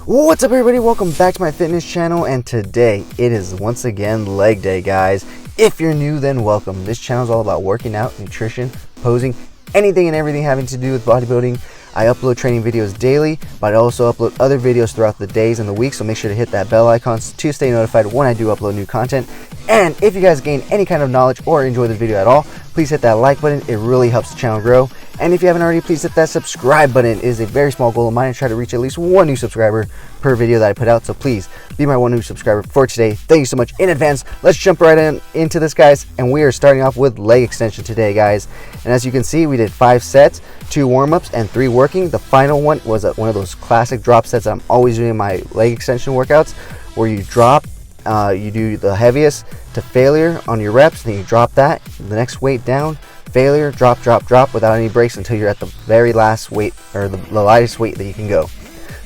What's up everybody, welcome back to my fitness channel, and today it is once again leg day, guys. If you're new, then welcome. This channel is all about working out, nutrition, posing, anything and everything having to do with bodybuilding. I upload training videos daily, but I also upload other videos throughout the days and the week, so make sure to hit that bell icon to stay notified when I do upload new content. And if you guys gain any kind of knowledge or enjoy this video at all, please hit that like button. It really helps the channel grow. And if you haven't already, please hit that subscribe button. It is a very small goal of mine to try to reach at least one new subscriber per video that I put out. So please be my one new subscriber for today. Thank you so much in advance. Let's jump right into this, guys. And we are starting off with leg extension today, guys. And as you can see, we did 5 sets, 2 warm-ups, and 3 working. The final one was one of those classic drop sets that I'm always doing in my leg extension workouts, where you drop, you do the heaviest to failure on your reps, then you drop that, the next weight down, failure, drop, drop, drop without any breaks until you're at the very last weight, or the lightest weight that you can go.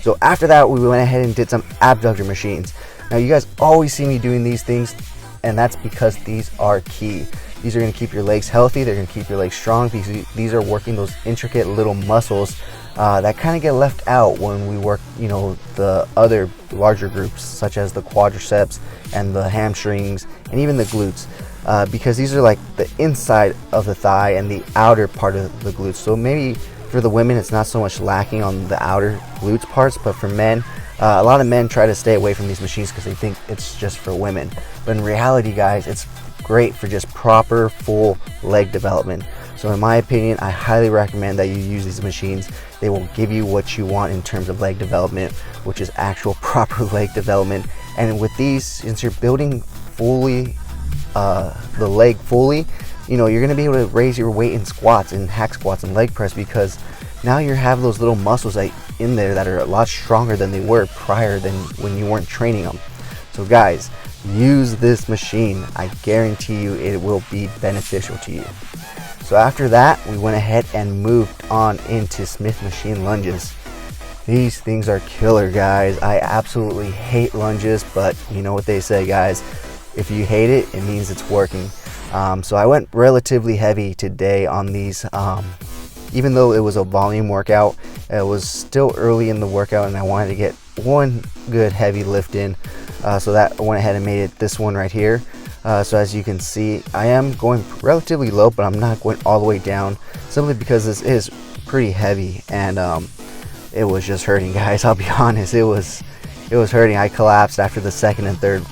So after that, we went ahead and did some abduction machines. Now you guys always see me doing these things, and that's because these are key. These are going to keep your legs healthy, they're going to keep your legs strong, because these are working those intricate little muscles that kind of get left out when we work, you know, the other larger groups such as the quadriceps and the hamstrings and even the glutes, because these are like the inside of the thigh and the outer part of the glutes. So maybe for the women it's not so much lacking on the outer glutes parts, but for men, a lot of men try to stay away from these machines because they think it's just for women. But in reality, guys, it's great for just proper full leg development. So in my opinion, I highly recommend that you use these machines. They will give you what you want in terms of leg development, which is actual proper leg development. And with these, since you're building fully the leg fully, you know, you're going to be able to raise your weight in squats and hack squats and leg press, because now you have those little muscles in there that are a lot stronger than they were prior than when you weren't training them. So guys, use this machine. I guarantee you it will be beneficial to you. So after that, we went ahead and moved on into Smith machine lunges. These things are killer, guys. I absolutely hate lunges, but you know what they say, guys. If you hate it, it means it's working. So I went relatively heavy today on these. Even though it was a volume workout, it was still early in the workout and I wanted to get one good heavy lift in. So that I went ahead and made it this one right here. So as you can see, I am going relatively low, but I'm not going all the way down, simply because this is pretty heavy, and it was just hurting, guys. I'll be honest, it was hurting. I collapsed after the second and third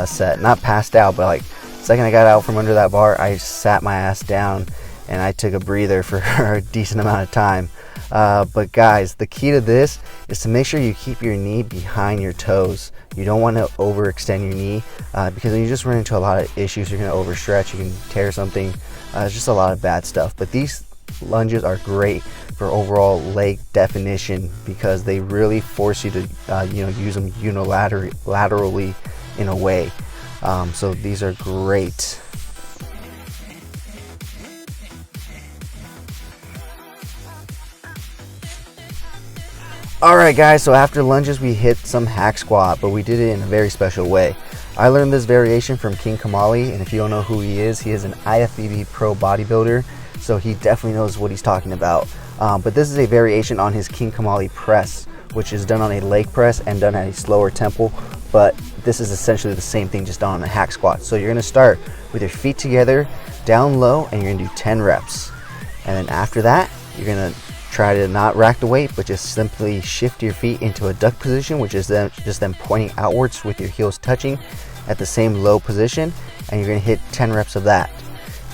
set. Not passed out, but like the second I got out from under that bar, I sat my ass down and I took a breather for a decent amount of time. But guys, the key to this is to make sure you keep your knee behind your toes. You don't want to overextend your knee, because then you just run into a lot of issues. You're going to overstretch, you can tear something. It's just a lot of bad stuff. But these lunges are great for overall leg definition, because they really force you to use them unilaterally in a way. So these are great. Alright guys, so after lunges we hit some hack squat, but we did it in a very special way. I learned this variation from King Kamali, and if you don't know who he is an IFBB pro bodybuilder, so he definitely knows what he's talking about. But this is a variation on his King Kamali press, which is done on a leg press and done at a slower tempo, but this is essentially the same thing, just done on a hack squat. So you're going to start with your feet together, down low, and you're going to do 10 reps. And then after that, you're going to try to not rack the weight, but just simply shift your feet into a duck position, which is then just them pointing outwards with your heels touching at the same low position, and you're going to hit 10 reps of that.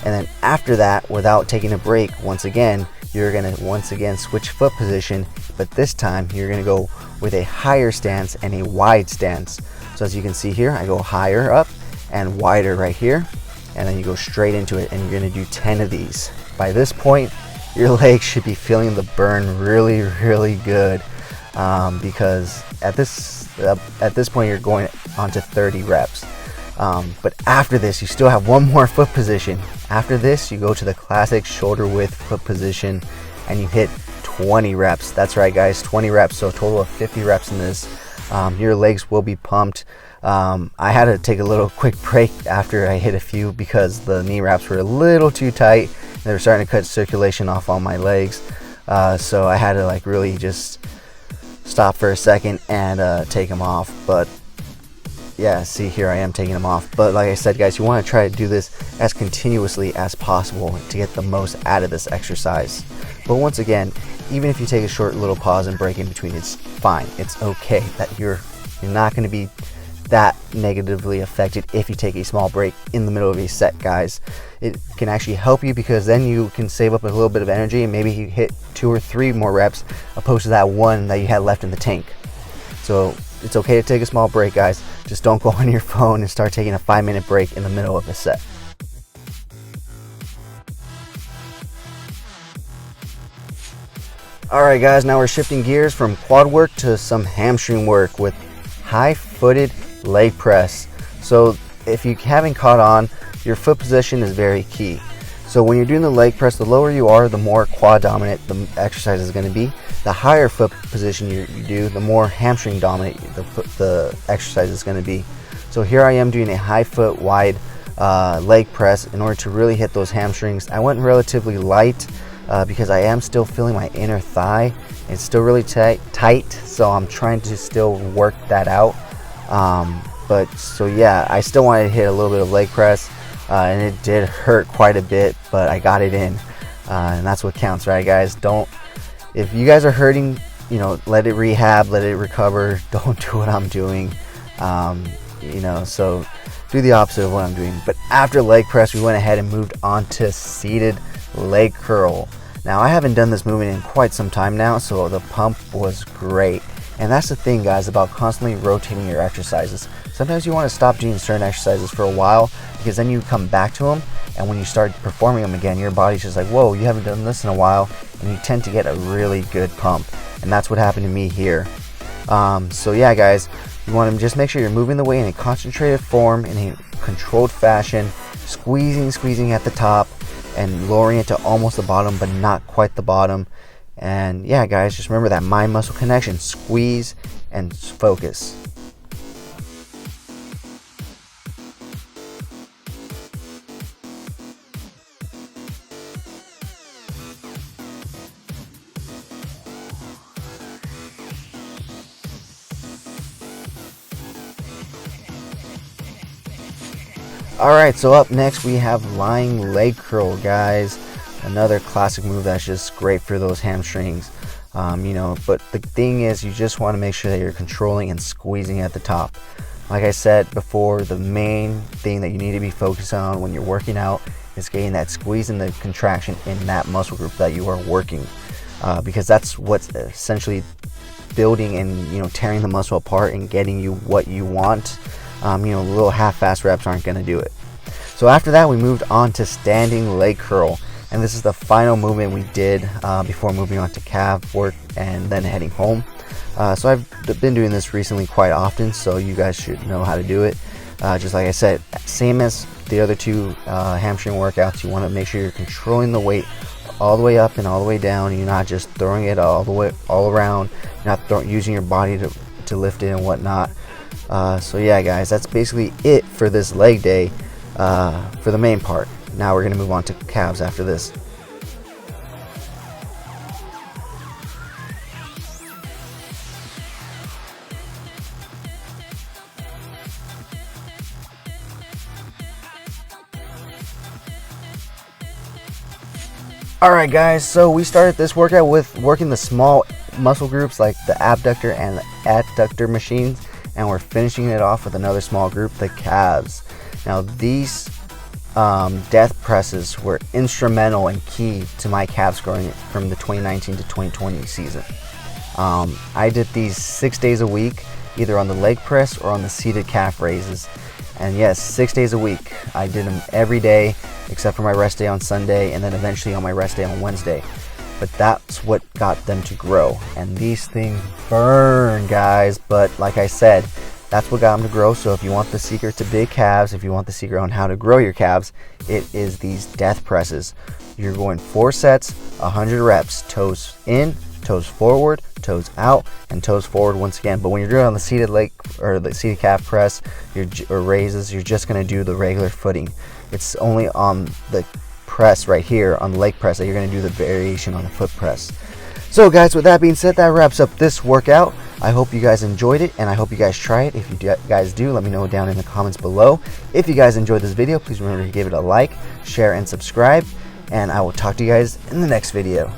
And then after that, without taking a break, once again, you're going to switch foot position, but this time you're going to go with a higher stance and a wide stance. So as you can see here, I go higher up and wider right here, and then you go straight into it, and you're going to do 10 of these. By this point, your legs should be feeling the burn really, really good, because at this point you're going on to 30 reps. But after this, you still have one more foot position. After this, you go to the classic shoulder width foot position and you hit 20 reps. That's right, guys, 20 reps. So a total of 50 reps in this. Your legs will be pumped. I had to take a little quick break after I hit a few, because the knee wraps were a little too tight. They were starting to cut circulation off on my legs. So I had to like really just stop for a second and take them off. But yeah, see, here I am taking them off. But like I said, guys, you want to try to do this as continuously as possible to get the most out of this exercise. But once again, even if you take a short little pause and break in between, it's fine. It's okay that you're not going to be that negatively affected if you take a small break in the middle of a set, guys. It can actually help you, because then you can save up a little bit of energy and maybe you hit 2 or 3 more reps opposed to that one that you had left in the tank. So it's okay to take a small break, guys. Just don't go on your phone and start taking a 5-minute break in the middle of a set. Alright guys, now we're shifting gears from quad work to some hamstring work with high-footed leg press. So if you haven't caught on, your foot position is very key. So when you're doing the leg press, the lower you are, the more quad dominant the exercise is going to be. The higher foot position you do, the more hamstring dominant the exercise is going to be. So here I am doing a high foot wide leg press in order to really hit those hamstrings. I went relatively light because I am still feeling my inner thigh. It's still really tight, so I'm trying to still work that out. But so yeah, I still wanted to hit a little bit of leg press, and it did hurt quite a bit, but I got it in, and that's what counts, right, guys? If you guys are hurting, let it rehab, let it recover. Don't do what I'm doing, so do the opposite of what I'm doing. But after leg press, we went ahead and moved on to seated leg curl. Now, I haven't done this movement in quite some time now, so the pump was great. And that's the thing, guys, about constantly rotating your exercises. Sometimes you want to stop doing certain exercises for a while, because then you come back to them, and when you start performing them again, your body's just like, whoa, you haven't done this in a while, and you tend to get a really good pump. And that's what happened to me here. So yeah, guys, you want to just make sure you're moving the weight in a concentrated form, in a controlled fashion, squeezing at the top, and lowering it to almost the bottom, but not quite the bottom. And yeah, guys, just remember that mind muscle connection. Squeeze and focus. Alright, so up next we have lying leg curl, guys. Another classic move that's just great for those hamstrings. But the thing is, you just want to make sure that you're controlling and squeezing at the top. Like I said before, the main thing that you need to be focused on when you're working out is getting that squeeze and the contraction in that muscle group that you are working, because that's what's essentially building and tearing the muscle apart and getting you what you want. Little half-fast reps aren't going to do it. So after that, we moved on to standing leg curl, and this is the final movement we did before moving on to calf work and then heading home. So I've been doing this recently quite often, so you guys should know how to do it. Just like I said, same as the other two hamstring workouts, you want to make sure you're controlling the weight all the way up and all the way down. You're not just throwing it all around. You're not using your body to lift it and whatnot. So yeah, guys, that's basically it for this leg day for the main part. Now we're going to move on to calves after this. Alright guys, so we started this workout with working the small muscle groups like the abductor and the adductor machines, and we're finishing it off with another small group, the calves. Now these death presses were instrumental and key to my calves growing from the 2019 to 2020 season. I did these 6 days a week, either on the leg press or on the seated calf raises. And yes, 6 days a week. I did them every day except for my rest day on Sunday, and then eventually on my rest day on Wednesday. But that's what got them to grow. And these things burn, guys. But like I said, that's what got them to grow. So if you want the secret to big calves, if you want the secret on how to grow your calves, it is these death presses. You're going 4 sets, 100 reps, toes in, toes forward, toes out, and toes forward once again. But when you're doing it on the seated leg or the seated calf press or raises, you're just going to do the regular footing. It's only on the press right here, on the leg press, that you're going to do the variation on the foot press. So guys, with that being said, that wraps up this workout. I hope you guys enjoyed it, and I hope you guys try it. If you guys do, let me know down in the comments below. If you guys enjoyed this video, please remember to give it a like, share, and subscribe, and I will talk to you guys in the next video.